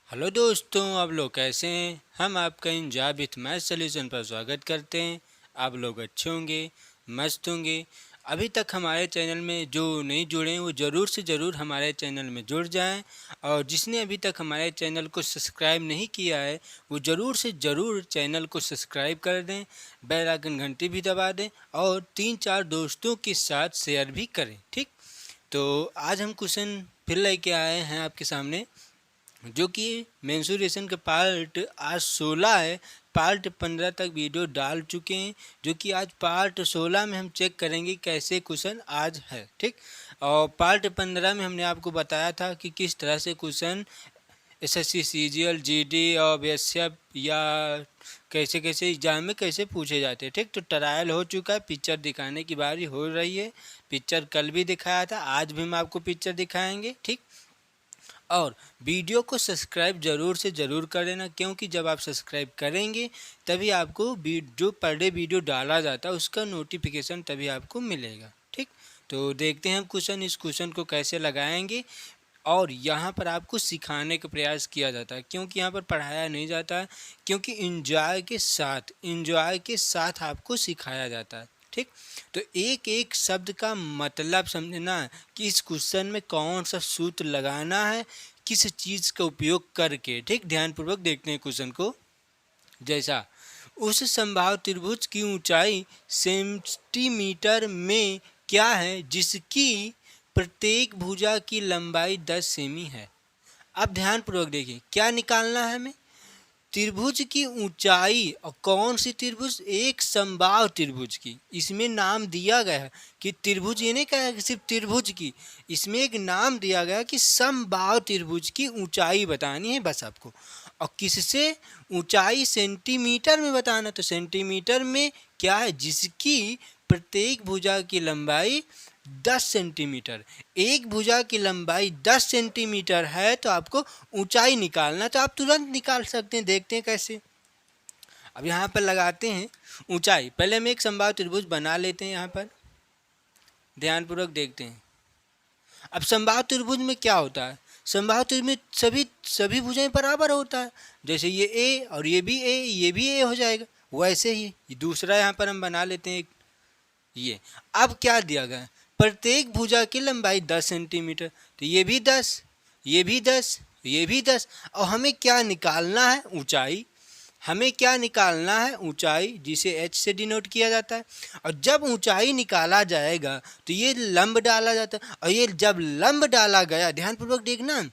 Hello दोस्तों, आप लोग कैसे हैं। हम आपका इन जॉब विथ मैथ सॉल्यूशन पर स्वागत करते हैं। आप लोग अच्छे होंगे, मस्त होंगे। अभी तक हमारे चैनल में जो नहीं जुड़े हैं वो ज़रूर से ज़रूर हमारे चैनल में जुड़ जाएं, और जिसने अभी तक हमारे चैनल को सब्सक्राइब नहीं किया है वो ज़रूर से ज़रूर चैनल को सब्सक्राइब कर दें, बेल आइकन घंटी भी दबा दें और 3-4 दोस्तों के साथ शेयर भी करें। ठीक, तो आज हम क्वेश्चन फिर लेके आए हैं आपके सामने, जो कि मेंसुरेशन का पार्ट आज 16 है। पार्ट 15 तक वीडियो डाल चुके हैं, जो कि आज पार्ट 16 में हम चेक करेंगे कैसे क्वेश्चन आज है। ठीक, और पार्ट 15 में हमने आपको बताया था कि किस तरह से क्वेश्चन एसएससी सीजीएल जीडी और बीएसएफ या कैसे कैसे एग्जाम में कैसे पूछे जाते हैं। ठीक, तो ट्रायल हो चुका है, पिक्चर दिखाने की बारी हो रही है। पिक्चर कल भी दिखाया था, आज भी हम आपको पिक्चर दिखाएंगे। ठीक, और वीडियो को सब्सक्राइब ज़रूर से ज़रूर कर लेना, क्योंकि जब आप सब्सक्राइब करेंगे तभी आपको जो पर डे वीडियो डाला जाता है उसका नोटिफिकेशन तभी आपको मिलेगा। ठीक, तो देखते हैं हम क्वेश्चन, इस क्वेश्चन को कैसे लगाएंगे। और यहाँ पर आपको सिखाने का प्रयास किया जाता है, क्योंकि यहाँ पर पढ़ाया नहीं जाता है, क्योंकि इंजॉय के साथ आपको सिखाया जाता है। ठीक, तो एक एक शब्द का मतलब समझना है कि इस क्वेश्चन में कौन सा सूत्र लगाना है, किस चीज़ का उपयोग करके। ठीक, ध्यानपूर्वक देखते हैं क्वेश्चन को। जैसा, उस समबाहु त्रिभुज की ऊंचाई सेंटीमीटर में क्या है जिसकी प्रत्येक भुजा की लंबाई 10 सेमी है। अब ध्यानपूर्वक देखिए क्या निकालना है हमें। त्रिभुज की ऊंचाई, और कौन सी त्रिभुज, एक समबाहु त्रिभुज की। इसमें नाम दिया गया है कि त्रिभुज, ये नहीं कहा कि सिर्फ त्रिभुज की, इसमें एक नाम दिया गया कि समबाहु त्रिभुज की ऊंचाई बतानी है बस आपको। और किससे ऊंचाई, सेंटीमीटर में बताना, तो सेंटीमीटर में क्या है, जिसकी प्रत्येक भुजा की लंबाई 10 सेंटीमीटर। एक भुजा की लंबाई 10 सेंटीमीटर है तो आपको ऊंचाई निकालना, तो आप तुरंत निकाल सकते हैं। देखते हैं कैसे। अब यहाँ पर लगाते हैं ऊंचाई। पहले हम एक समबाहु त्रिभुज बना लेते हैं। यहाँ पर ध्यानपूर्वक देखते हैं। अब समबाहु त्रिभुज में क्या होता है, समबाहु त्रिभुज में सभी भुजाएं बराबर होता है। जैसे ये ए और ये भी ए, ये भी ए हो जाएगा। वैसे ही दूसरा यहाँ पर हम बना लेते हैं ये। अब क्या दिया गया, प्रत्येक भुजा की लंबाई 10 सेंटीमीटर, तो ये भी 10, ये भी 10, ये भी 10। और हमें क्या निकालना है, ऊंचाई। हमें क्या निकालना है, ऊंचाई, जिसे h से डिनोट किया जाता है। और जब ऊंचाई निकाला जाएगा तो ये लंब डाला जाता है, और ये जब लंब डाला गया, ध्यानपूर्वक देखना,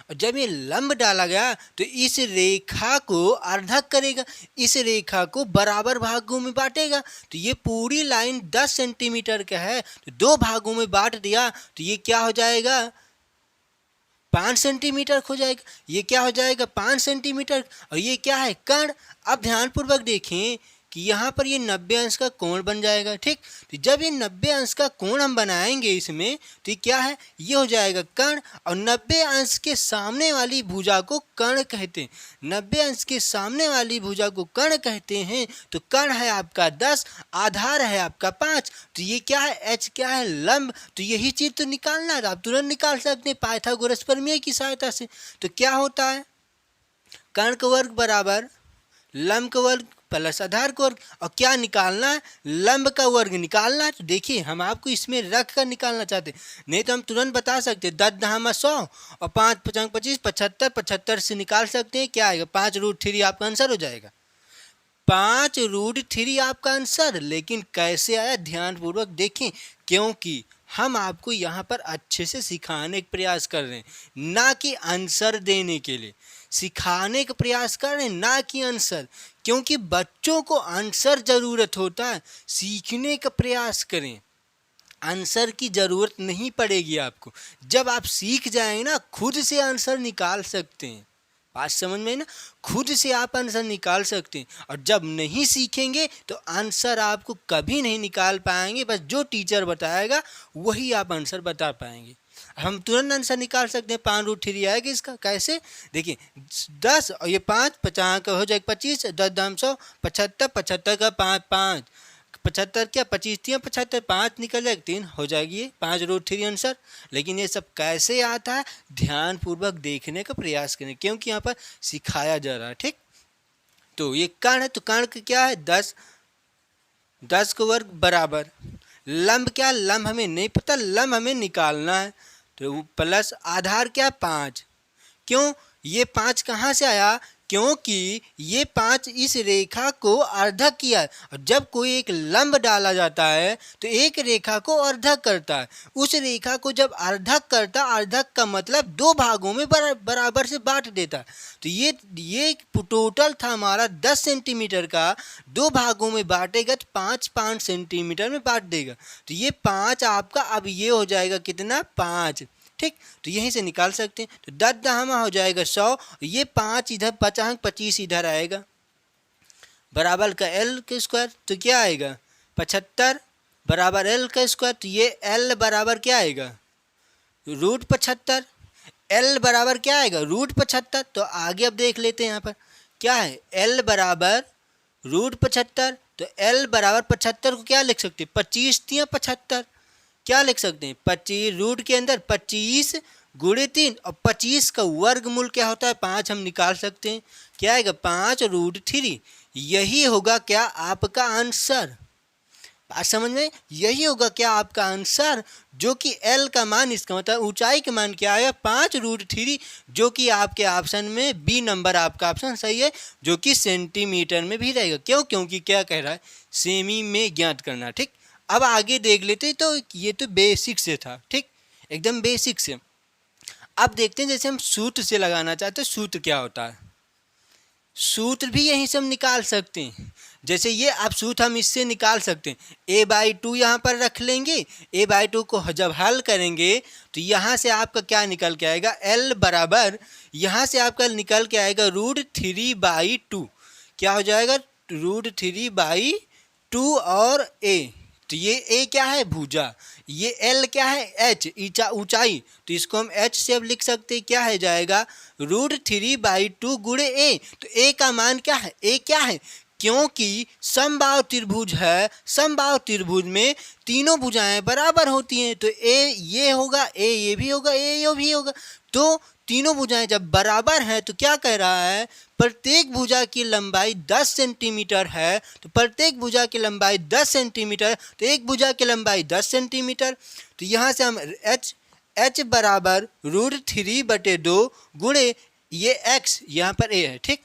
और जब ये लंब डाला गया तो इस रेखा को अर्धक करेगा, इस रेखा को बराबर भागों में बांटेगा। तो ये पूरी लाइन 10 सेंटीमीटर का है, तो 2 भागों में बांट दिया तो ये क्या हो जाएगा, 5 सेंटीमीटर हो जाएगा। ये क्या हो जाएगा, 5 सेंटीमीटर। और ये क्या है, कर्ण। अब ध्यानपूर्वक देखें कि यहाँ पर ये 90 अंश का कोण बन जाएगा। ठीक, तो जब ये 90 अंश का कोण हम बनाएंगे इसमें, तो ये क्या है, ये हो जाएगा कर्ण। और 90 अंश के सामने वाली भुजा को कर्ण कहते हैं। 90 अंश के सामने वाली भुजा को कर्ण कहते हैं। तो कर्ण है आपका 10, आधार है आपका 5। तो ये क्या है, एच क्या है, लंब। तो यही चीज तो निकालना है, आप तुरंत निकाल सकते हैं पाइथागोरस प्रमेय की सहायता से। तो क्या होता है, कर्ण का वर्ग बराबर लंब का वर्ग प्लस आधार का वर्ग। और क्या निकालना है, लंब का वर्ग निकालना है। तो देखिए हम आपको इसमें रख कर निकालना चाहते हैं, नहीं तो हम तुरंत बता सकते हैं 10 दहामा 100 और 5 पचांग 25, 75, 75 से निकाल सकते हैं। क्या आएगा, 5√3 आपका आंसर हो जाएगा। 5√3 आपका आंसर। लेकिन कैसे आया, ध्यानपूर्वक देखें, क्योंकि हम आपको यहाँ पर अच्छे से सिखाने का प्रयास कर रहे हैं, ना कि आंसर देने के लिए। सिखाने का प्रयास कर रहे हैं, ना कि आंसर, क्योंकि बच्चों को आंसर ज़रूरत होता है। सीखने का प्रयास करें, आंसर की ज़रूरत नहीं पड़ेगी आपको। जब आप सीख जाएंगे ना, खुद से आंसर निकाल सकते हैं। बात समझ में ना, खुद से आप आंसर निकाल सकते हैं। और जब नहीं सीखेंगे तो आंसर आपको कभी नहीं निकाल पाएंगे। बस जो टीचर बताएगा वही आप आंसर बता पाएंगे। हम तुरंत आंसर निकाल सकते हैं, 5√3 आएगा इसका। कैसे, देखिए 10 और ये 5, 50 का हो जाएगा 25, 10 दाम 100, 75, 75 का 5, 75 क्या 25 3 75 5 निकल जाएगा 3 हो जाएगी ये 5√3 आंसर। लेकिन ये सब कैसे आता है, ध्यानपूर्वक देखने का प्रयास करें क्योंकि यहाँ पर सिखाया जा रहा है। ठीक, तो ये कर्ण है तो कर्ण का क्या है 10, 10 का वर्ग बराबर लंब, क्या लंब हमें नहीं पता, लंब हमें निकालना है तो प्लस आधार क्या 5। क्यों ये 5 कहाँ से आया, क्योंकि ये 5 इस रेखा को अर्धक किया है और जब कोई एक लंब डाला जाता है तो एक रेखा को अर्धक करता है। उस रेखा को जब अर्धक करता, अर्धक का मतलब 2 भागों में बराबर से बांट देता है। तो ये टोटल था हमारा 10 सेंटीमीटर का, 2 भागों में बांटेगा तो 5 सेंटीमीटर में बांट देगा। तो ये 5 आपका अब ये हो जाएगा कितना 5। ठीक, तो यहीं से निकाल सकते हैं। तो 10 दहमा हो जाएगा 100, ये 5 इधर 25 इधर आएगा बराबर का एल का स्क्वायर, तो क्या आएगा 75 बराबर एल का स्क्वायर। तो ये एल बराबर क्या आएगा √75, एल बराबर क्या आएगा √75। तो आगे अब देख लेते हैं यहाँ पर क्या है, एल बराबर √75। तो एल बराबर 75 को क्या लिख सकते हैं 25 या 75 क्या लिख सकते हैं 25, रूट के अंदर 25 गुणे 3 और 25 का वर्गमूल क्या होता है 5 हम निकाल सकते हैं, क्या आएगा 5√3। यही होगा क्या आपका आंसर, बात समझ में, यही होगा क्या आपका आंसर, जो कि एल का मान, इसका मतलब ऊंचाई का मान क्या आएगा 5√3, जो कि आपके ऑप्शन में बी नंबर आपका ऑप्शन सही है, जो कि सेंटीमीटर में भी रहेगा। क्यों, क्योंकि क्या कह रहा है सेमी में ज्ञात करना। ठीक, अब आगे देख लेते तो ये तो बेसिक से था, ठीक एकदम बेसिक से। अब देखते हैं जैसे हम सूत्र से लगाना चाहते हैं, सूत्र क्या होता है, सूत्र भी यहीं से हम निकाल सकते हैं। जैसे ये अब सूत्र हम इससे निकाल सकते हैं, a/2 यहाँ पर रख लेंगे, a/2 को जब हल करेंगे तो यहाँ से आपका क्या निकल के आएगा l बराबर, यहाँ से आपका निकल के आएगा √3/2, क्या हो जाएगा √3/2 और a, तो ये a क्या है भुजा, ये l क्या है h ऊंचाई, तो इसको हम h से अब लिख सकते हैं, क्या है जाएगा √3/2 गुणे a। तो a का मान क्या है, a क्या है, क्योंकि समबाहु त्रिभुज है, समबाहु त्रिभुज में तीनों भुजाएं बराबर होती हैं, तो a ये होगा, a ये भी होगा, a ये भी होगा। तो तीनों भुजाएं जब बराबर हैं तो क्या कह रहा है, प्रत्येक भुजा की लंबाई 10 सेंटीमीटर है, तो प्रत्येक भुजा की लंबाई 10 सेंटीमीटर, तो एक भुजा की लंबाई 10 सेंटीमीटर। तो यहाँ से हम h बराबर √3/2 गुणे ये x, यहाँ पर a है, ठीक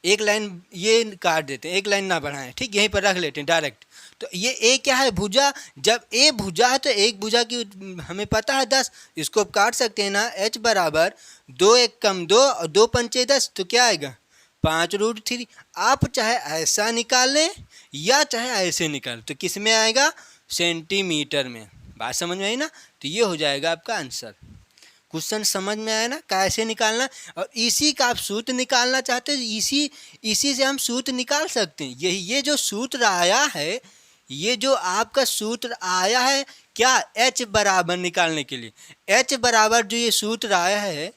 एक लाइन ये काट देते हैं, एक लाइन ना बढ़ाएं, ठीक यहीं पर रख लेते हैं डायरेक्ट। तो ये a क्या है भुजा, जब a भुजा है तो एक भुजा की हमें पता है 10, इसको काट सकते हैं ना, h बराबर 2 1 कम 2 और 2 पंचे 10, तो क्या आएगा 5√3। आप चाहे ऐसा निकाल लें या चाहे ऐसे निकाल, तो किस में आएगा सेंटीमीटर में, बात समझ में आई ना। तो ये हो जाएगा आपका आंसर। क्वेश्चन समझ में आया ना कैसे निकालना, और इसी का आप सूत्र निकालना चाहते हो, इसी से हम सूत्र निकाल सकते हैं। यही ये जो सूत्र आया है, ये जो आपका सूत्र आया है क्या h बराबर निकालने के लिए, h बराबर जो ये सूत्र आया है,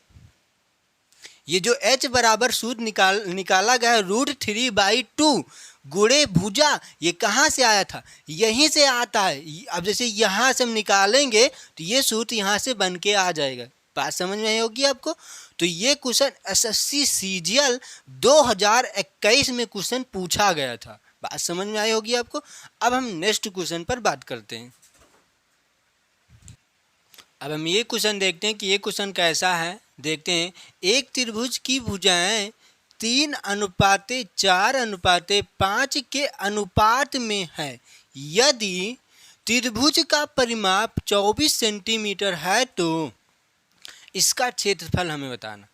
ये जो h बराबर सूत्र निकाला गया है √3/2 गुणे भुजा, ये कहाँ से आया था, यहीं से आता है। अब जैसे यहाँ से हम निकालेंगे तो ये सूत्र यहाँ से बन के आ जाएगा, बात समझ में आई होगी आपको। तो ये क्वेश्चन SSC CGL 2021 में क्वेश्चन पूछा गया था, बात समझ में आई होगी आपको। अब हम नेक्स्ट क्वेश्चन पर बात करते हैं। अब हम ये क्वेश्चन देखते हैं कि ये क्वेश्चन कैसा है, देखते हैं। एक त्रिभुज की भुजाएं 3:4:5 के अनुपात में है, यदि त्रिभुज का परिमाप 24 सेंटीमीटर है तो इसका क्षेत्रफल हमें बताना।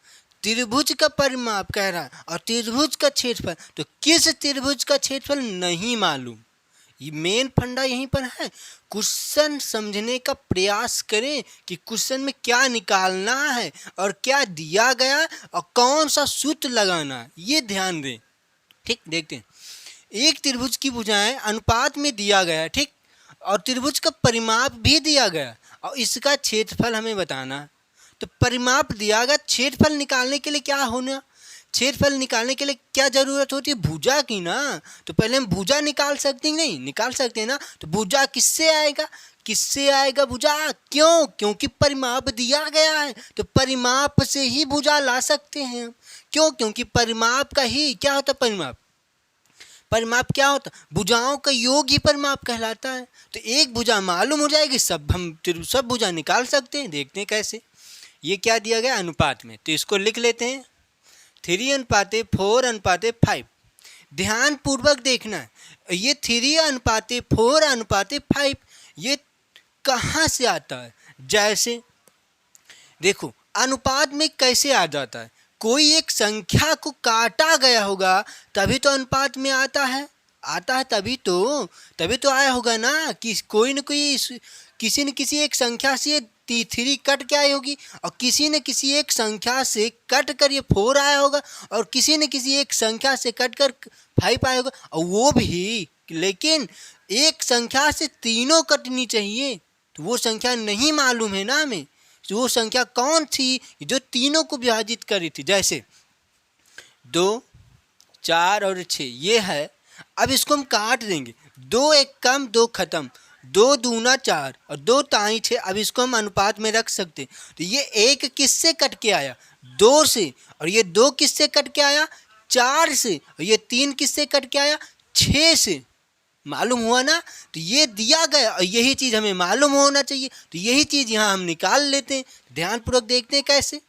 त्रिभुज का परिमाप कह रहा है और त्रिभुज का क्षेत्रफल, तो किस त्रिभुज का क्षेत्रफल नहीं मालूम, ये मेन फंडा यहीं पर है। क्वेश्चन समझने का प्रयास करें कि क्वेश्चन में क्या निकालना है और क्या दिया गया और कौन सा सूत्र लगाना है, ये ध्यान दें। ठीक देखते हैं, एक त्रिभुज की भुजाएं अनुपात में दिया गया है, ठीक, और त्रिभुज का परिमाप भी दिया गया और इसका क्षेत्रफल हमें बताना है। तो परिमाप दिया गया, क्षेत्रफल निकालने के लिए क्या होना, छेदफल निकालने के लिए क्या जरूरत होती है? भुजा की ना। तो पहले हम भुजा निकाल सकते हैं, नहीं निकाल सकते हैं ना। तो भुजा किससे आएगा? किससे आएगा भुजा? क्यों? क्योंकि परिमाप दिया गया है, तो परिमाप से ही भुजा ला सकते हैं। क्यों? क्योंकि परिमाप का ही क्या होता है? परिमाप, परिमाप क्या होता है? भुजाओं का योग ही परिमाप कहलाता है। तो एक भुजा मालूम हो जाएगी, सब हम सब भुजा निकाल सकते हैं। देखते हैं कैसे। ये क्या दिया गया? अनुपात में, तो इसको लिख लेते हैं 3:4:5। ध्यान पूर्वक देखना है, ये 3:4:5 ये कहाँ से आता है? जैसे देखो अनुपात में कैसे आ जाता है? कोई एक संख्या को काटा गया होगा तभी तो अनुपात में आता है। आता है तभी तो आया होगा ना। कि कोई न कोई किसी न किसी एक संख्या से 3 कट के आई होगी, और किसी न किसी एक संख्या से कट कर ये 4 आया होगा, और किसी न किसी एक संख्या से कट कर 5 आया होगा। और वो भी लेकिन एक संख्या से तीनों कटनी चाहिए, तो वो संख्या नहीं मालूम है ना हमें। तो वो संख्या कौन थी जो तीनों को विभाजित करी थी? जैसे 2, 4 और 6 ये है। अब इसको हम काट देंगे, 2 एक कम 2 खत्म, 2 दूना 4 और 2 ताई 6। अब इसको हम अनुपात में रख सकते। तो ये 1 किससे कट के आया? 2 से। और ये 2 किससे कट के आया? 4 से। और ये 3 किससे कट के आया? 6 से। मालूम हुआ ना। तो ये दिया गया और यही चीज़ हमें मालूम होना चाहिए, तो यही चीज़ यहाँ हम निकाल लेते हैं। ध्यानपूर्वक देखते हैं कैसे।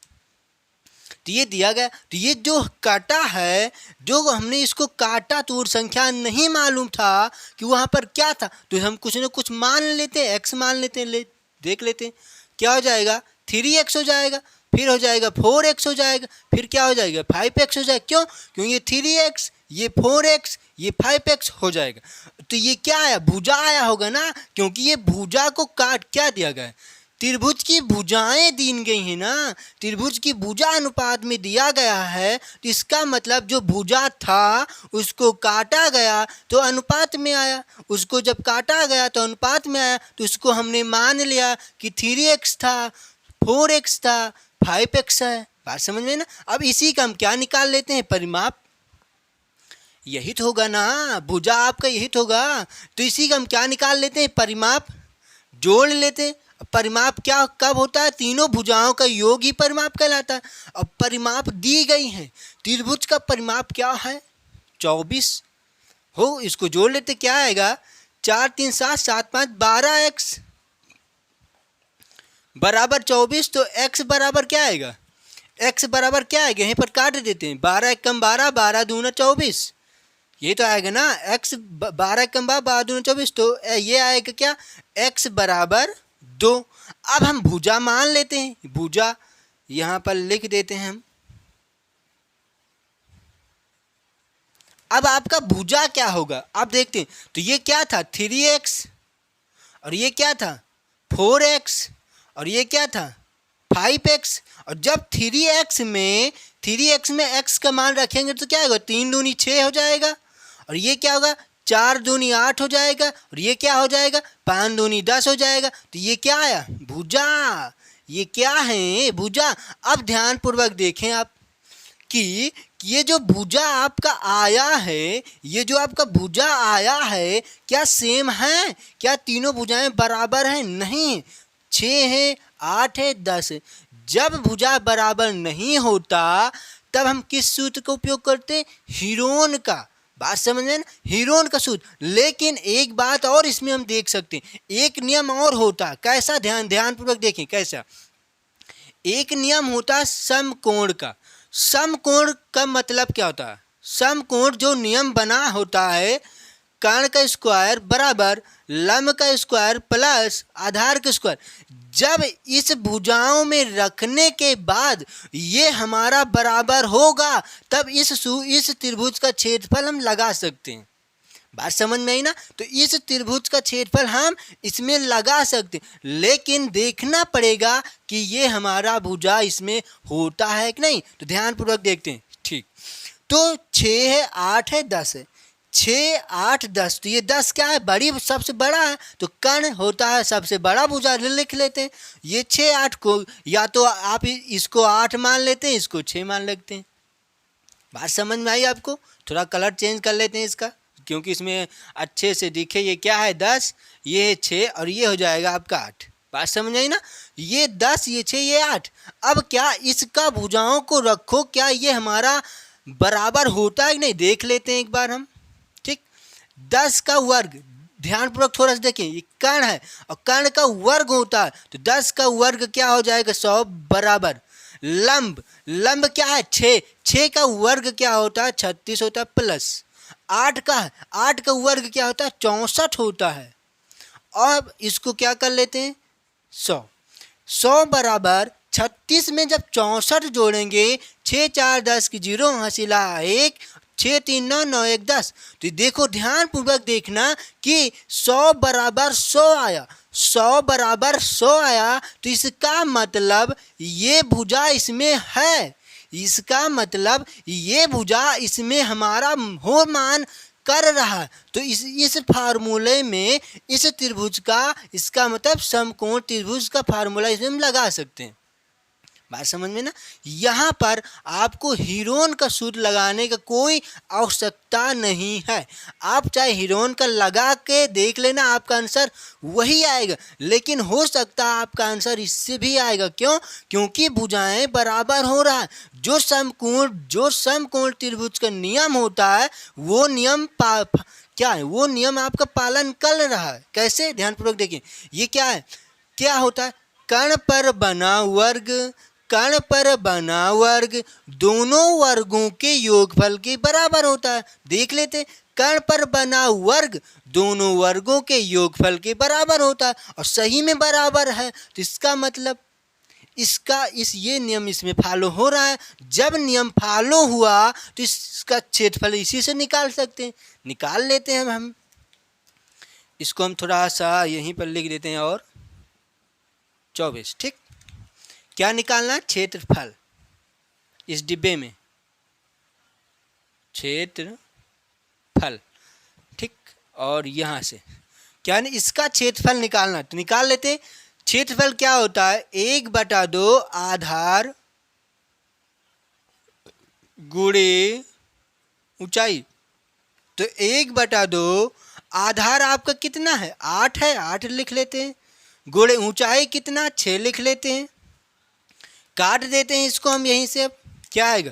तो ये दिया गया, तो ये जो काटा है, जो हमने इसको काटा तो संख्या नहीं मालूम था कि वहाँ पर क्या था, तो हम कुछ न कुछ मान लेते हैं, x मान लेते हैं। देख लेते हैं क्या हो जाएगा। 3x हो जाएगा, फिर हो जाएगा 4x हो जाएगा, फिर क्या हो जाएगा 5x हो जाएगा। क्यों? क्योंकि ये 3x, ये 4x, ये 5x हो जाएगा। तो ये क्या आया? भुजा आया होगा ना, क्योंकि ये भुजा को काट क्या दिया गया है? त्रिभुज की भुजाएं दी गई हैं ना। त्रिभुज की भुजा अनुपात में दिया गया है, तो इसका मतलब जो भुजा था उसको काटा गया तो अनुपात में आया। उसको जब काटा गया तो अनुपात में आया, तो उसको हमने मान लिया कि 3x था, 4x था, 5x है। बात समझ में ना। अब इसी का हम क्या निकाल लेते हैं? परिमाप। यही तो होगा ना, भुजा आपका यही तो होगा। तो इसी का हम क्या निकाल लेते हैं? परिमाप। जोड़ लेते हैं। परिमाप क्या कब होता है? तीनों भुजाओं का योग ही परिमाप कहलाता है। अब परिमाप दी गई है, त्रिभुज का परिमाप क्या है? 24 हो। इसको जोड़ लेते, क्या आएगा? 4 3 7 7 5 12x बराबर 24। तो x बराबर क्या आएगा? x बराबर क्या आएगा? यहीं पर काट देते हैं। 12 एक कम 12, 12 दूना 24, ये तो आएगा ना। x 12 कम 12, 12 दूना 24, तो ये आएगा क्या? x बराबर 2। अब हम भुजा मान लेते हैं। भुजा यहाँ पर लिख देते हैं हम। अब आपका भुजा क्या होगा आप देखते हैं। तो ये क्या था? 3x, और ये क्या था? 4x, और ये क्या था? 5x। और जब 3x में x का मान रखेंगे तो क्या होगा? 3 दूनी 6 हो जाएगा, और ये क्या होगा? 4 दूनी 8 हो जाएगा, और ये क्या हो जाएगा? 5 दूनी 10 हो जाएगा। तो ये क्या आया? भुजा। ये क्या है? भुजा। अब ध्यान पूर्वक देखें आप कि ये जो भुजा आपका आया है, ये जो आपका भुजा आया है, क्या सेम है? क्या तीनों भुजाएं बराबर हैं? नहीं। 6 है, 8 है, 10 है। जब भुजा बराबर नहीं होता तब हम किस सूत्र का उपयोग करते? हीरोन का। बात समझ में ना? हीरोन का सूत्र। लेकिन एक बात और इसमें हम देख सकते हैं, एक नियम और होता। कैसा? ध्यानपूर्वक देखें कैसा। एक नियम होता समकोण का। समकोण का मतलब क्या होता है? समकोण जो नियम बना होता है, कर्ण का स्क्वायर बराबर लंब का स्क्वायर प्लस आधार का स्क्वायर। जब इस भुजाओं में रखने के बाद ये हमारा बराबर होगा, तब इस त्रिभुज का क्षेत्रफल हम लगा सकते हैं। बात समझ में आई ना? तो इस त्रिभुज का क्षेत्रफल हम इसमें लगा सकते हैं, लेकिन देखना पड़ेगा कि ये हमारा भुजा इसमें होता है कि नहीं। तो ध्यानपूर्वक देखते हैं। ठीक, तो 6 है, 8 है, 10 है। 6 8 10, तो ये 10 क्या है? बड़ी, सबसे बड़ा है, तो कर्ण होता है सबसे बड़ा भुजा। लिख लेते हैं ये 6 8 को, या तो आप इसको 8 मान लेते हैं, इसको 6 मान लेते हैं। बात समझ में आई आपको? थोड़ा कलर चेंज कर लेते हैं इसका, क्योंकि इसमें अच्छे से दिखे। ये क्या है 10, ये है 6 और ये हो जाएगा आपका 8। बात समझ आई ना? ये 10, ये 6, ये 8। अब क्या इसका भुजाओं को रखो, क्या ये हमारा बराबर होता है कि नहीं, देख लेते हैं एक बार हम। ठीक, 10 का वर्ग, ध्यानपूर्वक थोड़ा सा देखें, ये कर्ण है और कर्ण का वर्ग होता है, तो 10 का वर्ग क्या हो जाएगा 100 बराबर। लंब, लंब क्या है 6, 6 का वर्ग क्या होता है 36 होता है, प्लस 8 का है, 8 का वर्ग क्या होता है 64 होता है। अब इसको क्या कर लेते हैं 100, 100 बराबर 36 में जब 64 जोड़ेंगे, 6 4 10 की 0 हासिला 1, 6 3 9 9 1 10। तो देखो ध्यान पूर्वक देखना कि 100 बराबर 100 आया, 100 बराबर 100 आया, तो इसका मतलब ये भुजा इसमें है, इसका मतलब ये भुजा इसमें हमारा हो मान कर रहा है। तो इस फार्मूले में इस त्रिभुज का, इसका मतलब समकोण त्रिभुज का फार्मूला इसमें हम लगा सकते हैं। बात समझ में ना? यहाँ पर आपको हीरोन का सूत्र लगाने का कोई आवश्यकता नहीं है। आप चाहे हीरोन का लगा के देख लेना, आपका आंसर वही आएगा, लेकिन हो सकता है आपका आंसर इससे भी आएगा। क्यों? क्योंकि भुजाएं बराबर हो रहा है। जो समकोण त्रिभुज का नियम होता है, वो नियम क्या है, वो नियम आपका पालन कर रहा है। कैसे? ध्यानपूर्वक देखिए, ये क्या है, क्या होता है, कर्ण पर बना वर्ग, कर्ण पर बना वर्ग दोनों वर्गों के योगफल के बराबर होता है। देख लेते, कर्ण पर बना वर्ग दोनों वर्गों के योगफल के बराबर होता है, और सही में बराबर है। तो इसका मतलब ये नियम इसमें फॉलो हो रहा है। जब नियम फॉलो हुआ तो इसका क्षेत्रफल इसी से निकाल सकते हैं, निकाल लेते हैं हम। इसको हम थोड़ा सा यहीं पर लिख देते हैं, और 24। ठीक, क्या निकालना है? क्षेत्रफल। इस डिब्बे में क्षेत्रफल। ठीक, और यहाँ से क्या नहीं, इसका क्षेत्रफल निकालना, तो निकाल लेते। क्षेत्रफल क्या होता है 1/2 आधार गुणे ऊंचाई। तो 1/2 आधार आपका कितना है 8 है, 8 लिख लेते हैं, गुणे ऊंचाई कितना 6 लिख लेते हैं, काट देते हैं इसको हम यहीं से। अब क्या आएगा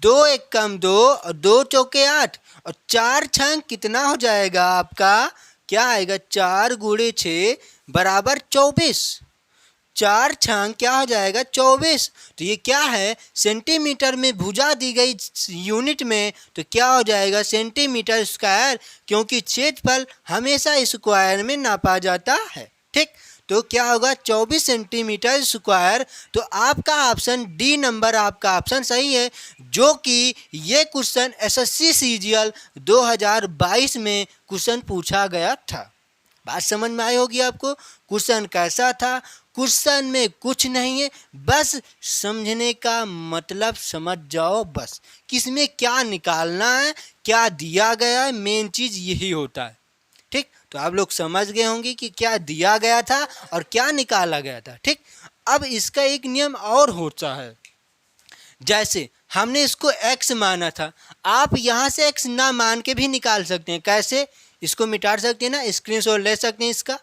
2 1 कम 2 और 2 चौके 8 और 4 6 कितना हो जाएगा आपका, क्या आएगा 4 गुणे 6 बराबर 24। 4 6 क्या हो जाएगा 24। तो ये क्या है, सेंटीमीटर में भुजा दी गई यूनिट में, तो क्या हो जाएगा सेंटीमीटर स्क्वायर, क्योंकि क्षेत्रफल हमेशा स्क्वायर में नापा जाता है। ठीक, तो क्या होगा 24 सेंटीमीटर स्क्वायर। तो आपका ऑप्शन डी नंबर आपका ऑप्शन सही है, जो कि ये क्वेश्चन एसएससी सीजीएल 2022 में क्वेश्चन पूछा गया था। बात समझ में आई होगी आपको। क्वेश्चन कैसा था? क्वेश्चन में कुछ नहीं है, बस समझने का मतलब समझ जाओ, बस किसमें क्या निकालना है, क्या दिया गया है, मेन चीज़ यही होता है। ठीक, तो आप लोग समझ गए होंगे कि क्या दिया गया था और क्या निकाला गया था। ठीक, अब इसका एक नियम और होता है, जैसे हमने इसको x माना था, आप यहाँ से x ना मान के भी निकाल सकते हैं। कैसे? इसको मिटा सकते हैं ना, स्क्रीनशॉट ले सकते हैं इसका।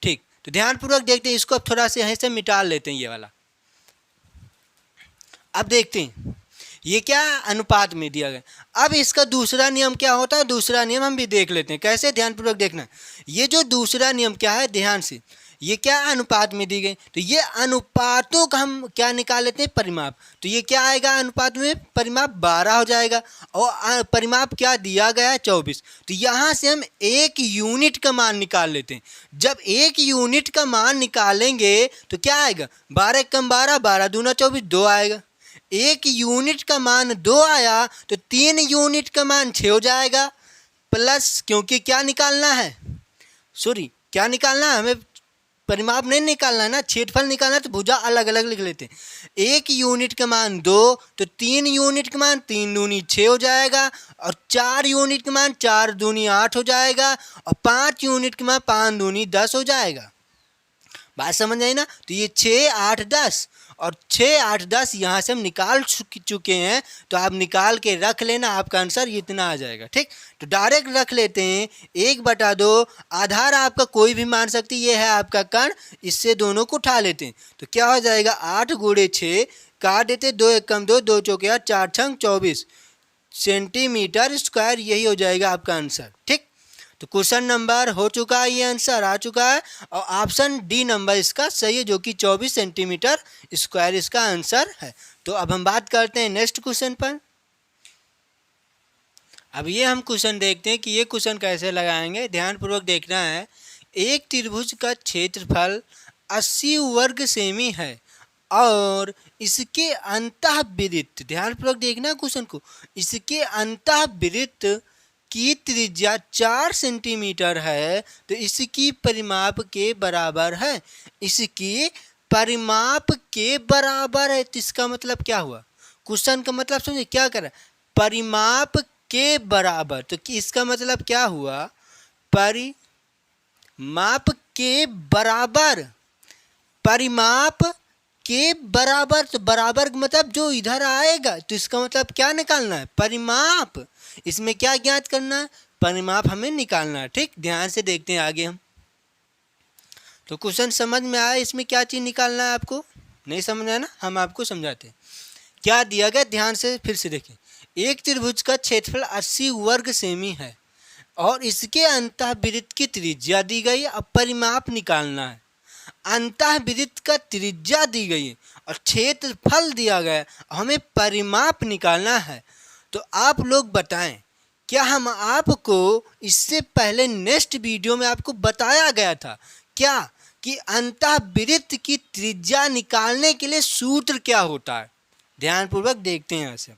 ठीक, तो ध्यानपूर्वक देखते हैं, इसको अब थोड़ा से यहाँ से मिटा लेते हैं ये वाला। अब देखते हैं ये क्या अनुपात में दिया गया। अब इसका दूसरा नियम क्या होता है, दूसरा नियम हम भी देख लेते हैं। कैसे? ध्यानपूर्वक देखना। ये जो दूसरा नियम क्या है, ध्यान से, ये क्या अनुपात में दी गई, तो ये अनुपातों का हम क्या निकाल लेते हैं, परिमाप। तो ये क्या आएगा अनुपात में, परिमाप 12 हो जाएगा, और परिमाप क्या दिया गया है 24। तो यहाँ से हम 1 यूनिट का मान निकाल लेते हैं। जब 1 यूनिट का मान निकालेंगे तो क्या आएगा, 12 कम 12, 12 दूना 24, 2 आएगा। 1 यूनिट का मान 2 आया, तो 3 यूनिट का मान 6 हो जाएगा, प्लस, क्योंकि क्या निकालना है, सॉरी क्या निकालना है, हमें परिमाप नहीं निकालना है ना, क्षेत्रफल निकालना है, तो भुजा अलग अलग लिख लेते हैं। 1 यूनिट का मान 2, तो 3 यूनिट का मान 3 दूनी 6 हो जाएगा, और 4 यूनिट का मान 4 दूनी 8 हो जाएगा, और 5 यूनिट का मान 5 दूनी 10 हो जाएगा। बात समझ आई ना? तो ये 6 8 10, और 6, 8, 10 यहाँ से हम निकाल चुके हैं, तो आप निकाल के रख लेना, आपका आंसर इतना आ जाएगा। ठीक, तो डायरेक्ट रख लेते हैं 1/2, आधार आपका कोई भी मान सकती, ये है आपका कर्ण, इससे दोनों को उठा लेते हैं, तो क्या हो जाएगा 8 × 6, काट देते 2 × 1 = 2, 2 × 4 = 4, 4 × 24 सेंटीमीटर स्क्वायर, यही हो जाएगा आपका आंसर। ठीक, तो क्वेश्चन नंबर हो चुका है, ये आंसर आ चुका है, और ऑप्शन डी नंबर इसका सही है, जो कि 24 सेंटीमीटर स्क्वायर इसका आंसर है। तो अब हम बात करते हैं नेक्स्ट क्वेश्चन पर। अब ये हम क्वेश्चन देखते हैं कि ये क्वेश्चन कैसे लगाएंगे, ध्यानपूर्वक देखना है। एक त्रिभुज का क्षेत्रफल 80 वर्ग सेमी है और इसके अंतःवृत्त, ध्यानपूर्वक देखना क्वेश्चन को, इसके अंतःवृत्त की त्रिज्या 4 सेंटीमीटर है, तो इसकी परिमाप के बराबर है। इसकी परिमाप के बराबर है, तो इसका मतलब क्या हुआ, क्वेश्चन का मतलब समझे क्या कर रहा है, परिमाप के बराबर, तो इसका मतलब क्या हुआ, परिमाप के बराबर, परिमाप के बराबर, तो बराबर मतलब जो इधर आएगा, तो इसका मतलब क्या निकालना है, परिमाप। इसमें क्या ज्ञात करना है, परिमाप हमें निकालना है। ठीक, ध्यान से देखते हैं आगे हम। तो क्वेश्चन समझ में आया, इसमें क्या चीज़ निकालना है, आपको नहीं समझ आया ना, हम आपको समझाते हैं क्या दिया गया, ध्यान से फिर से देखें। एक त्रिभुज का क्षेत्रफल 80 वर्ग सेमी है और इसके अंतःवृत्त की त्रिज्या दी गई है, अब परिमाप निकालना है। अंतःवृत्त का त्रिज्या दी गई है और क्षेत्रफल दिया गया है, हमें परिमाप निकालना है। तो आप लोग बताएं, क्या हम आपको इससे पहले नेक्स्ट वीडियो में आपको बताया गया था क्या कि अंतःवृत्त की त्रिज्या निकालने के लिए सूत्र क्या होता है, ध्यानपूर्वक देखते हैं यहाँ से।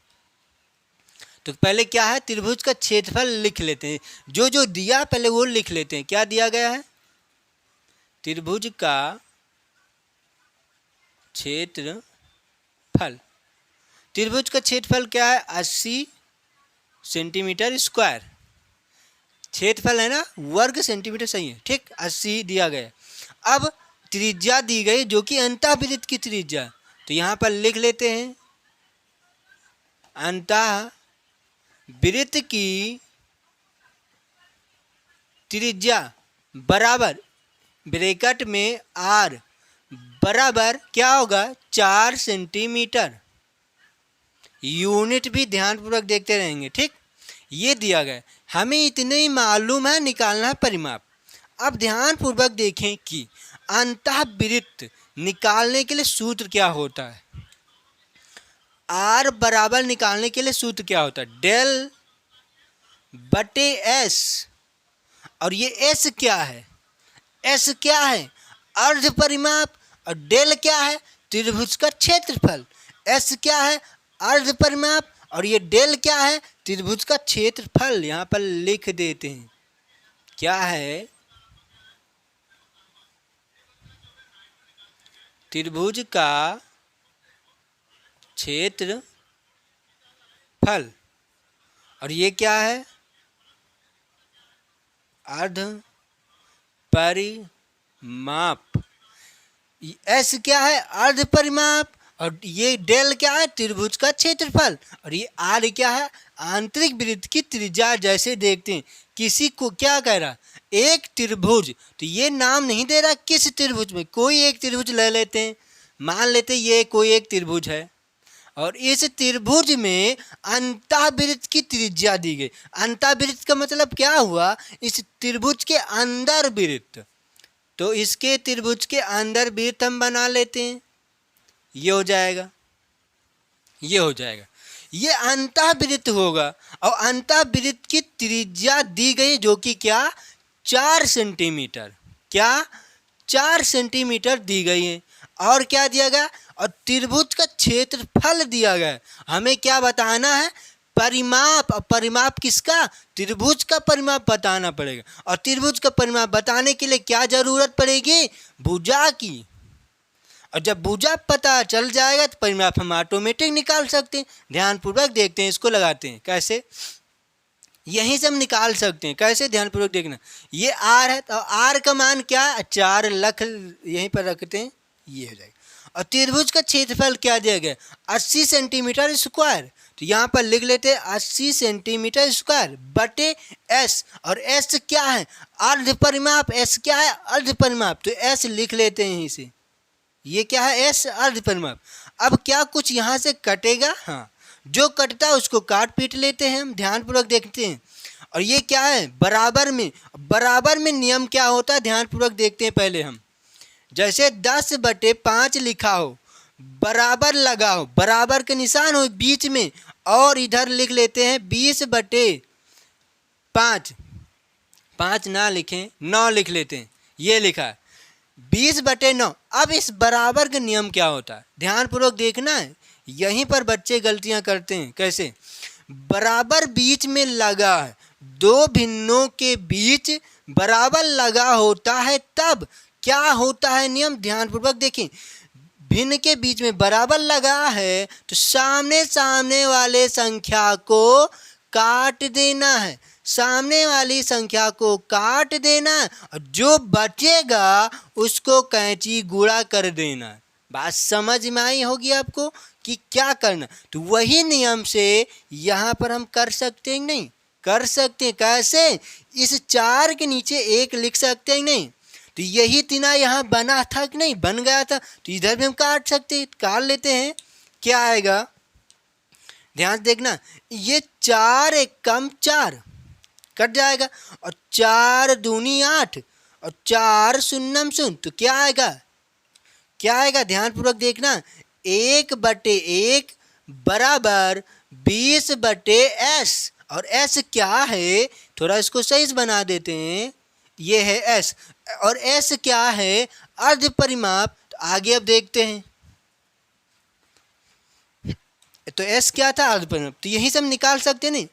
तो पहले क्या है, त्रिभुज का क्षेत्रफल लिख लेते हैं, जो जो दिया पहले वो लिख लेते हैं। क्या दिया गया है, त्रिभुज का क्षेत्रफल, त्रिभुज का क्षेत्रफल क्या है, 80 सेंटीमीटर स्क्वायर, क्षेत्रफल है ना, वर्ग सेंटीमीटर सही है। ठीक, 80 दिया गया। अब त्रिज्या दी गई जो कि अंतःवृत्त की त्रिज्या, तो यहाँ पर लिख लेते हैं अंतःवृत्त की त्रिज्या बराबर, ब्रैकेट में r बराबर क्या होगा, 4 सेंटीमीटर। यूनिट भी ध्यानपूर्वक देखते रहेंगे। ठीक, ये दिया गया, हमें इतने ही मालूम है, निकालना है परिमाप। अब ध्यानपूर्वक देखें कि अंतःवृत्त निकालने के लिए सूत्र क्या होता है, r बराबर निकालने के लिए सूत्र क्या होता है, डेल बटे s, और ये s क्या है, s क्या है, अर्ध परिमाप, और डेल क्या है, त्रिभुज का क्षेत्रफल। s क्या है, अर्ध परिमाप, और ये डेल क्या है, त्रिभुज का क्षेत्रफल। यहाँ पर लिख देते हैं क्या है, त्रिभुज का क्षेत्रफल, और ये क्या है, अर्ध परिमाप। एस क्या है, अर्ध परिमाप, और ये डेल क्या है, त्रिभुज का क्षेत्रफल, और ये आर क्या है, आंतरिक वृत्त की त्रिज्या। जैसे देखते हैं किसी को क्या कह रहा, एक त्रिभुज, तो ये नाम नहीं दे रहा किस त्रिभुज में, कोई एक त्रिभुज ले लेते हैं, मान लेते ये कोई एक त्रिभुज है और इस त्रिभुज में अंतःवृत्त की त्रिज्या दी गई। अंतःवृत्त का मतलब क्या हुआ, इस त्रिभुज के अंदर वृत्त, तो इसके त्रिभुज के अंदर वृत्त हम बना लेते हैं, ये हो जाएगा, ये हो जाएगा, ये अंतःवृत्त होगा। और अंतःवृत्त की त्रिज्या दी गई जो कि क्या, 4 सेंटीमीटर, क्या 4 सेंटीमीटर दी गई है। और क्या दिया गया, और त्रिभुज का क्षेत्रफल दिया गया। हमें क्या बताना है, परिमाप। और परिमाप किसका, त्रिभुज का परिमाप बताना पड़ेगा। और त्रिभुज का परिमाप बताने के लिए क्या जरूरत पड़ेगी, भुजा की। और जब भुजा पता चल जाएगा तो परिमाप हम ऑटोमेटिक निकाल सकते हैं। ध्यानपूर्वक देखते हैं, इसको लगाते हैं कैसे, यहीं से हम निकाल सकते हैं कैसे, ध्यानपूर्वक देखना। ये आर है तो आर का मान क्या, 4 लाख, यहीं पर रखते हैं, ये हो जाएगा। और त्रिभुज का क्षेत्रफल क्या दिया गया, 80 सेंटीमीटर स्क्वायर। तो यहाँ पर लिख लेते हैं 80 सेंटीमीटर स्क्वायर बटे एस। और एस क्या है, अर्ध परिमाप। एस क्या है, अर्ध परिमाप। तो एस लिख लेते हैं इसे, ये क्या है, एस अर्ध परिमाप। अब क्या कुछ यहाँ से कटेगा, हाँ, जो कटता है उसको काट पीट लेते हैं हम, ध्यानपूर्वक देखते हैं। और ये क्या है, बराबर में। बराबर में नियम क्या होता है, ध्यानपूर्वक देखते हैं पहले हम। जैसे 10/5 लिखा हो, बराबर लगा हो, बराबर के निशान हो बीच में, और इधर लिख लेते हैं 20/5। 5 ना लिखें, 9 लिख लेते हैं, ये लिखा है 20/9। अब इस बराबर का नियम क्या होता है, ध्यानपूर्वक देखना है। यहीं पर बच्चे गलतियां करते हैं। कैसे, बराबर बीच में लगा है, दो भिन्नों के बीच बराबर लगा होता है, तब क्या होता है नियम, ध्यानपूर्वक देखें। भिन्न के बीच में बराबर लगा है तो सामने सामने वाले संख्या को काट देना है, सामने वाली संख्या को काट देना है, और जो बचेगा उसको कैंची गुणा कर देना है। बात समझ में आई होगी आपको कि क्या करना। तो वही नियम से यहाँ पर हम कर सकते हैं, नहीं कर सकते हैं। कैसे, इस 4 के नीचे 1 लिख सकते हैं, नहीं। तो यही तिना यहाँ बना था कि नहीं, बन गया था, तो इधर भी हम काट सकते हैं, काट लेते हैं। क्या आएगा, ध्यान से देखना, ये 4 × 4 कट जाएगा, और 4 दूनी 8, और 4 शून्यम शून्य। तो क्या आएगा, क्या आएगा, ध्यानपूर्वक देखना, 1/1 बराबर 20/s। और s क्या है, थोड़ा इसको सही से बना देते हैं, ये है s, और s क्या है, अर्ध परिमाप। तो आगे अब देखते हैं, तो s क्या था, अर्ध परिमाप। तो यही सब निकाल सकते हैं, नहीं।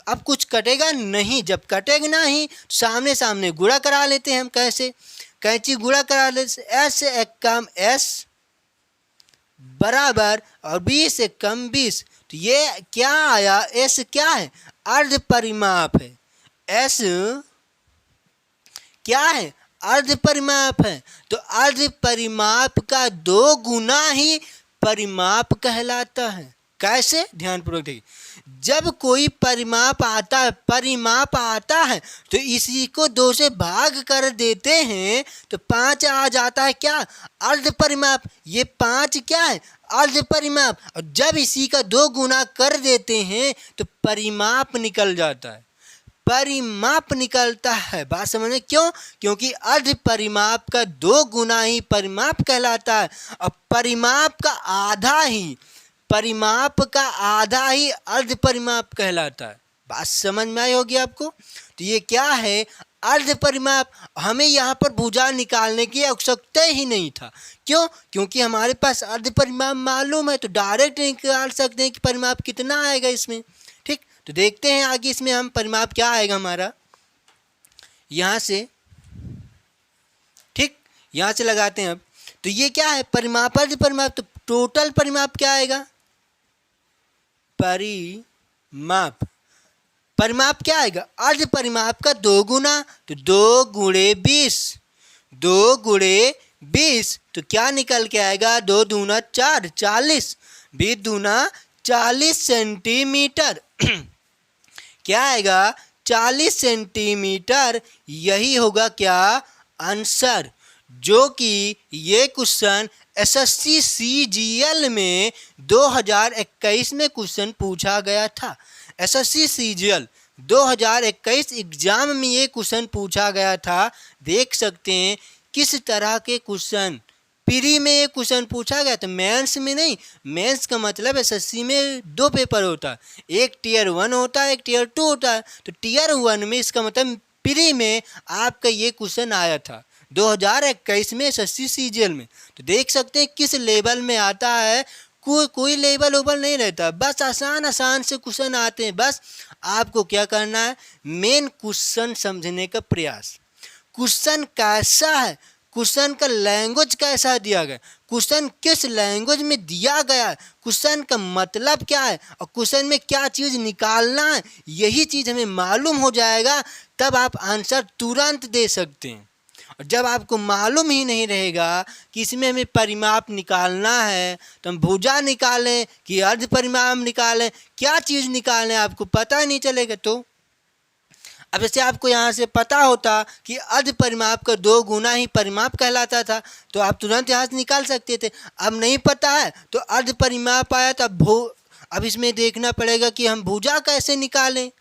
अब कुछ कटेगा नहीं, जब कटेगा नहीं सामने सामने गुणा करा लेते हैं हम। कैसे, कैंची गुणा करा लेते, s = s बराबर, और 20 = 20। तो ये क्या आया, s क्या है, अर्ध परिमाप है। s क्या है, अर्ध परिमाप है। तो अर्ध परिमाप का 2 गुना ही परिमाप कहलाता है। कैसे, ध्यानपूर्वक देखिए, जब कोई परिमाप आता है तो इसी को 2 से भाग कर देते हैं तो 5 आ जाता है, क्या, अर्ध परिमाप। ये 5 क्या है, अर्ध परिमाप। और जब इसी का 2 गुना कर देते हैं तो परिमाप निकल जाता है, परिमाप निकलता है। बात समझ में, क्यों, क्योंकि अर्ध परिमाप का 2 गुना ही परिमाप कहलाता है, और परिमाप का आधा ही अर्ध परिमाप कहलाता है। बात समझ में आई होगी आपको। तो ये क्या है, अर्ध परिमाप। हमें यहाँ पर भुजा निकालने की आवश्यकता ही नहीं था। क्यों, क्योंकि हमारे पास अर्ध परिमाप मालूम है, तो डायरेक्ट निकाल सकते हैं कि परिमाप कितना आएगा इसमें। ठीक, तो देखते हैं आगे इसमें हम परिमाप क्या आएगा हमारा, यहाँ से, ठीक, यहाँ से लगाते हैं अब। तो ये क्या है, परिमाप, अर्ध परिमाप। तो टोटल परिमाप क्या आएगा, परिमाप क्या आएगा, अर्ध परिमाप का 2 गुना। तो 2 × 20, 2 × 20, तो क्या निकल के आएगा, 2 दूना 4, 40, 20 दूना 40 सेंटीमीटर। क्या आएगा, 40 सेंटीमीटर। यही होगा क्या, आंसर, जो कि ये क्वेश्चन SSC CGL में 2021 में क्वेश्चन पूछा गया था। SSC CGL 2021 एग्जाम में ये क्वेश्चन पूछा गया था। देख सकते हैं किस तरह के क्वेश्चन प्री में ये क्वेश्चन पूछा गया था, मेंस में नहीं। मेंस का मतलब SSC में 2 पेपर होता है, एक टियर 1 होता है, एक टियर 2 होता है। तो टियर 1 में इसका मतलब प्री में आपका ये क्वेश्चन आया था 2021 में SSC CGL में। तो देख सकते हैं किस लेवल में आता है। कोई लेवल ओवल नहीं रहता, बस आसान से क्वेश्चन आते हैं। बस आपको क्या करना है, मेन क्वेश्चन समझने का प्रयास। क्वेश्चन कैसा है, क्वेश्चन का लैंग्वेज कैसा दिया गया, क्वेश्चन किस लैंग्वेज में दिया गया है, क्वेश्चन का मतलब क्या है, और क्वेश्चन में क्या चीज़ निकालना है, यही चीज़ हमें मालूम हो जाएगा, तब आप आंसर तुरंत दे सकते हैं। और जब आपको मालूम ही नहीं रहेगा कि इसमें हमें परिमाप निकालना है, तो हम भुजा निकालें कि अर्ध परिमाप निकालें, क्या चीज़ निकालें आपको पता नहीं चलेगा। तो अब जैसे आपको यहाँ से पता होता कि अर्ध परिमाप का 2 गुना ही परिमाप कहलाता था, तो आप तुरंत यहाँ से निकाल सकते थे। अब नहीं पता है तो अर्ध परिमाप आया, तो अब इसमें देखना पड़ेगा कि हम भुजा कैसे निकालें।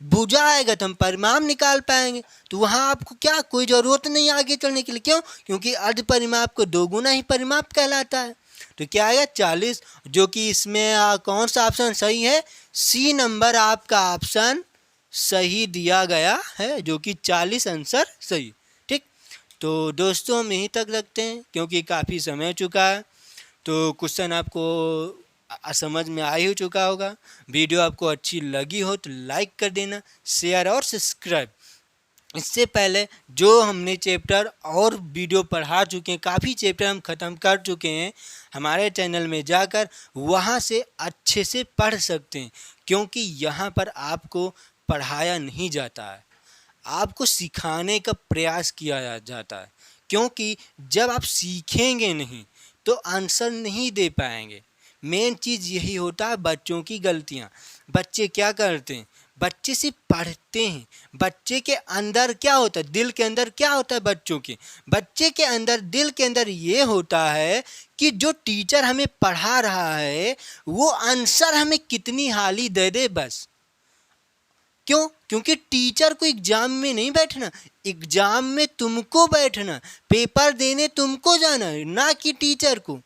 भुजा आएगा तो हम परिमाप निकाल पाएंगे। तो वहाँ आपको क्या कोई ज़रूरत नहीं आगे चलने के लिए। क्यों? क्योंकि अर्ध परिमाप को 2 गुना ही परिमाप कहलाता है। तो क्या आएगा 40, जो कि इसमें कौन सा ऑप्शन सही है? सी नंबर आपका ऑप्शन सही दिया गया है, जो कि 40 आंसर सही। ठीक, तो दोस्तों हम यहीं तक रखते हैं क्योंकि काफ़ी समय हो चुका है। तो क्वेश्चन आपको समझ में आ ही चुका होगा। वीडियो आपको अच्छी लगी हो तो लाइक कर देना, शेयर और सब्सक्राइब। इससे पहले जो हमने चैप्टर और वीडियो पढ़ा चुके हैं, काफ़ी चैप्टर हम ख़त्म कर चुके हैं, हमारे चैनल में जाकर वहाँ से अच्छे से पढ़ सकते हैं। क्योंकि यहाँ पर आपको पढ़ाया नहीं जाता है, आपको सिखाने का प्रयास किया जाता है। क्योंकि जब आप सीखेंगे नहीं तो आंसर नहीं दे पाएंगे। मेन चीज़ यही होता है बच्चों की गलतियाँ। बच्चे क्या करते हैं? बच्चे सिर्फ पढ़ते हैं। बच्चे के अंदर क्या होता है? दिल के अंदर क्या होता है बच्चे के अंदर दिल के अंदर ये होता है कि जो टीचर हमें पढ़ा रहा है वो आंसर हमें कितनी हाली दे दे बस। क्यों? क्योंकि टीचर को एग्जाम में नहीं बैठना, एग्जाम में तुमको बैठना, पेपर देने तुमको जाना है, ना कि टीचर को।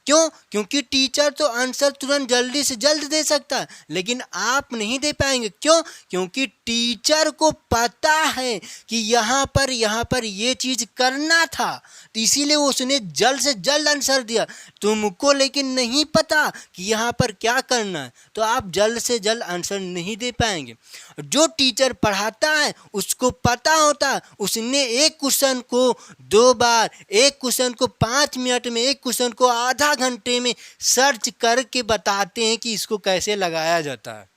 क्यों? क्योंकि टीचर तो आंसर तुरंत जल्दी से जल्द दे सकता है, लेकिन आप नहीं दे पाएंगे। क्यों? क्योंकि टीचर को पता है कि यहाँ पर ये चीज़ करना था, तो इसीलिए उसने जल्द से जल्द आंसर दिया। तुमको लेकिन नहीं पता कि यहाँ पर क्या करना है, तो आप जल्द से जल्द आंसर नहीं दे पाएंगे। जो टीचर पढ़ाता है उसको पता होता है, उसने एक क्वेश्चन को 2 बार, एक क्वेश्चन को 5 मिनट में, एक क्वेश्चन को आधा घंटे में सर्च करके बताते हैं कि इसको कैसे लगाया जाता है।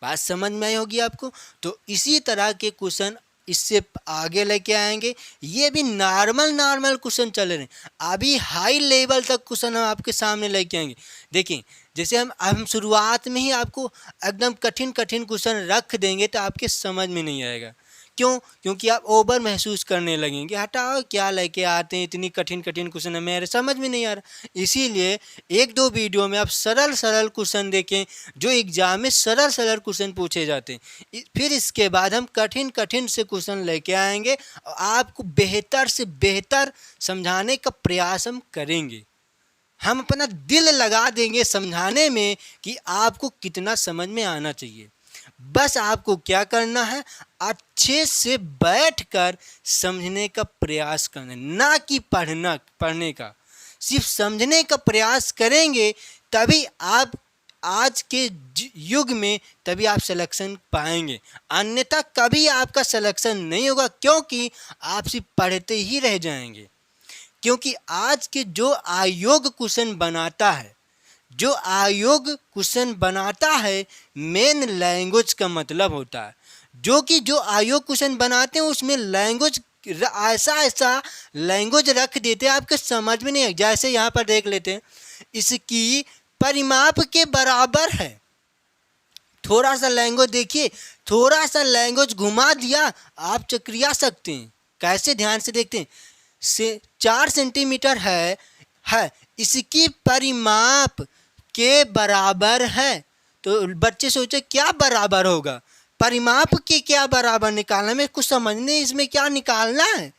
बात समझ में आई होगी आपको। तो इसी तरह के क्वेश्चन इससे आगे लेके आएंगे। ये भी नॉर्मल क्वेश्चन चल रहे हैं, अभी हाई लेवल तक क्वेश्चन हम आपके सामने लेके आएंगे। देखिए, जैसे हम शुरुआत में ही आपको एकदम कठिन क्वेश्चन रख देंगे तो आपके समझ में नहीं आएगा। क्यों? क्योंकि आप ओवर महसूस करने लगेंगे, हटाओ क्या लेके आते हैं इतनी कठिन क्वेश्चन, मेरे समझ में नहीं आ रहा। इसीलिए 1-2 वीडियो में आप सरल क्वेश्चन देखें, जो एग्जाम में सरल क्वेश्चन पूछे जाते हैं। फिर इसके बाद हम कठिन से क्वेश्चन लेके आएंगे और आपको बेहतर से बेहतर समझाने का प्रयास हम करेंगे। हम अपना दिल लगा देंगे समझाने में कि आपको कितना समझ में आना चाहिए। बस आपको क्या करना है? अच्छे से बैठकर समझने का प्रयास करना, ना कि पढ़ने का। सिर्फ समझने का प्रयास करेंगे तभी आप आज के युग में तभी आप सिलेक्शन पाएंगे, अन्यथा कभी आपका सिलेक्शन नहीं होगा। क्योंकि आप सिर्फ पढ़ते ही रह जाएंगे। क्योंकि आज के जो आयोग क्वेश्चन बनाता है मेन लैंग्वेज का मतलब होता है। जो आयोग क्वेश्चन बनाते हैं उसमें लैंग्वेज ऐसा लैंग्वेज रख देते हैं आपके समझ में नहीं है। जैसे यहाँ पर देख लेते हैं, इसकी परिमाप के बराबर है। थोड़ा सा लैंग्वेज देखिए, थोड़ा सा लैंग्वेज घुमा दिया आप चक्रिया सकते हैं। कैसे? ध्यान से देखते हैं। 4 सेंटीमीटर है, इसकी परिमाप के बराबर है। तो बच्चे सोचे क्या बराबर होगा, परिमाप के क्या बराबर निकालना, में कुछ समझने इसमें क्या निकालना है,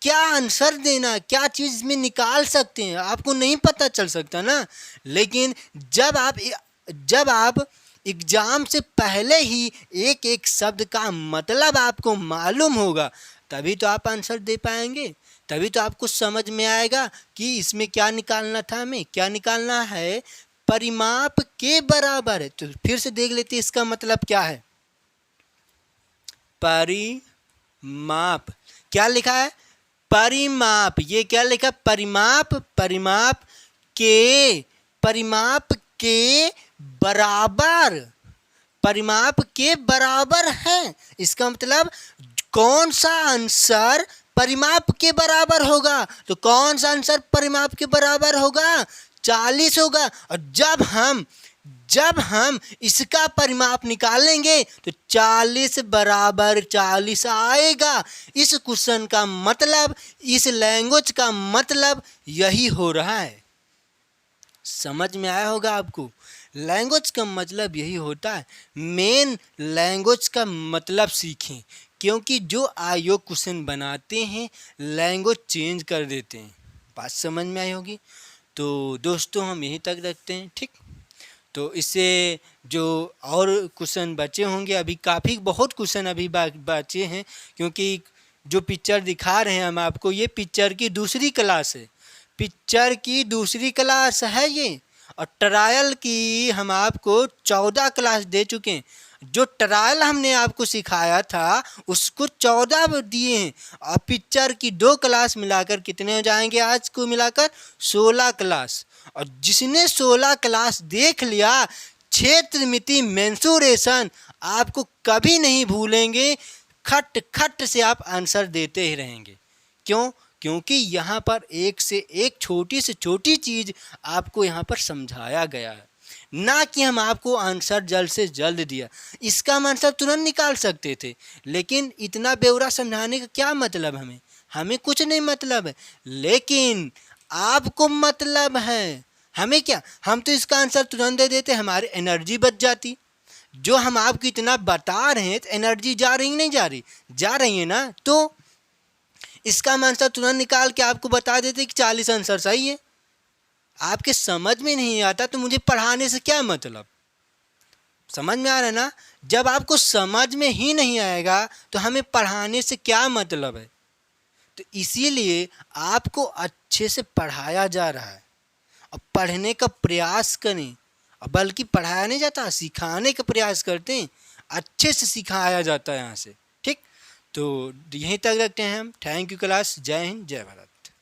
क्या आंसर देना, क्या चीज़ में निकाल सकते हैं, आपको नहीं पता चल सकता ना। लेकिन जब आप एग्जाम से पहले ही एक शब्द का मतलब आपको मालूम होगा, तभी तो आप आंसर दे पाएंगे, तभी तो आपको समझ में आएगा कि इसमें क्या निकालना था, हमें क्या निकालना है, परिमाप के बराबर है। तो फिर से देख लेते हैं इसका मतलब क्या है। परिमाप क्या लिखा है? परिमाप। ये क्या लिखा? परिमाप के बराबर है। इसका मतलब कौन सा आंसर परिमाप के बराबर होगा? तो कौन सा आंसर परिमाप के बराबर होगा? 40 होगा। और जब हम इसका परिमाप निकालेंगे तो 40 बराबर 40 आएगा। इस क्वेश्चन का मतलब, इस लैंग्वेज का मतलब यही हो रहा है। समझ में आया होगा आपको? लैंग्वेज का मतलब यही होता है। मेन लैंग्वेज का मतलब सीखें, क्योंकि जो आयोग क्वेश्चन बनाते हैं लैंग्वेज चेंज कर देते हैं। बात समझ में आई होगी? तो दोस्तों हम यहीं तक रखते हैं, ठीक। तो इससे जो और क्वेश्चन बचे होंगे, अभी काफ़ी बहुत क्वेश्चन अभी बचे हैं, क्योंकि जो पिक्चर दिखा रहे हैं हम आपको, ये पिक्चर की दूसरी क्लास है। पिक्चर की दूसरी क्लास है ये। और ट्रायल की हम आपको 14 क्लास दे चुके हैं। जो ट्रायल हमने आपको सिखाया था उसको 14 दिए हैं। और पिक्चर की 2 क्लास मिलाकर कितने हो जाएंगे? आज को मिलाकर 16 क्लास। और जिसने 16 क्लास देख लिया, क्षेत्र मिति मेंसुरेशन आपको कभी नहीं भूलेंगे। खट खट से आप आंसर देते ही रहेंगे। क्यों? क्योंकि यहाँ पर एक से एक छोटी से छोटी चीज़ आपको यहाँ पर समझाया गया है, ना कि हम आपको आंसर जल्द से जल्द दिया। इसका हम आंसर तुरंत निकाल सकते थे, लेकिन इतना ब्यौरा समझाने का क्या मतलब? हमें कुछ नहीं मतलब है, लेकिन आपको मतलब है। हमें क्या, हम तो इसका आंसर तुरंत दे देते, हमारी एनर्जी बच जाती। जो हम आपको इतना बता रहे हैं तो एनर्जी जा रही नहीं जा रही? जा रही है ना। तो इसका हम आंसर तुरंत निकाल के आपको बता देते कि 40 आंसर सही है। आपके समझ में नहीं आता तो मुझे पढ़ाने से क्या मतलब? समझ में आ रहा है ना? जब आपको समझ में ही नहीं आएगा तो हमें पढ़ाने से क्या मतलब है? तो इसीलिए आपको अच्छे से पढ़ाया जा रहा है। अब पढ़ने का प्रयास करें, बल्कि पढ़ाया नहीं जाता, सिखाने का प्रयास करते हैं। अच्छे से सिखाया जाता है यहाँ से, ठीक। तो यहीं तक रखते हैं हम। Thank you class. जय हिंद, जय भारत।